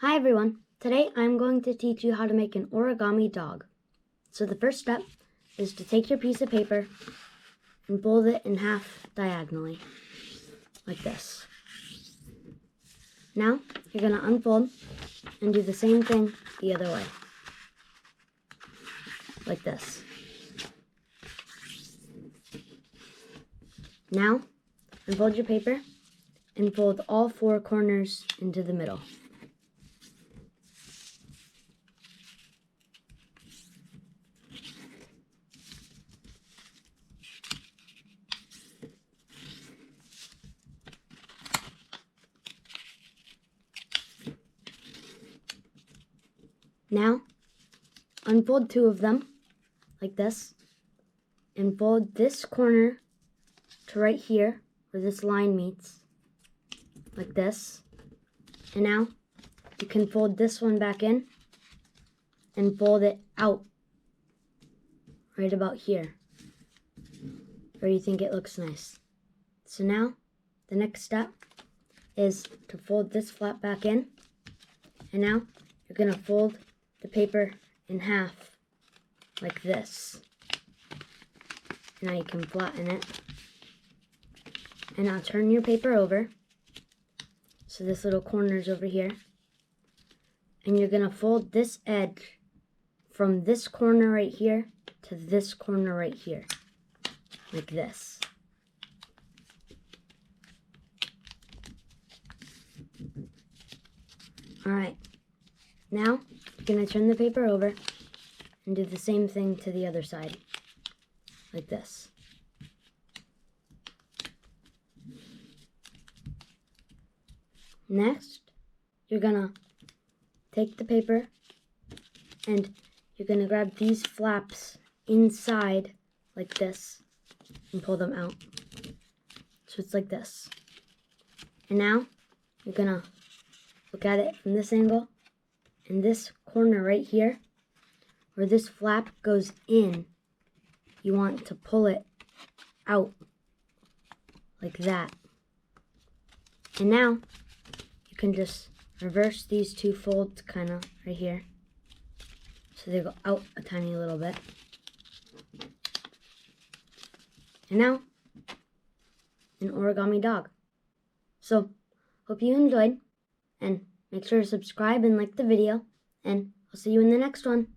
Hi everyone, today I'm going to teach you how to make an origami dog. So the first step is to take your piece of paper and fold it in half diagonally, like this. Now you're going to unfold and do the same thing the other way, like this. Now unfold your paper and fold all four corners into the middle. Now, unfold two of them, like this, and fold this corner to right here, where this line meets, like this. And now, you can fold this one back in, and fold it out, right about here, where you think it looks nice. So now, the next step is to fold this flap back in, and now, you're going to fold the paper in half, like this. Now you can flatten it. And now turn your paper over, so this little corner is over here. And you're going to fold this edge from this corner right here to this corner right here, like this. Alright, now you're going to turn the paper over and do the same thing to the other side, like this. Next, you're going to take the paper and you're going to grab these flaps inside like this and pull them out. So it's like this. And now, you're going to look at it from this angle. And this corner right here, where this flap goes in, you want to pull it out like that. And now you can just reverse these two folds kind of right here, so they go out a tiny little bit. And now, an origami dog. So, hope you enjoyed, and make sure to subscribe and like the video, and I'll see you in the next one.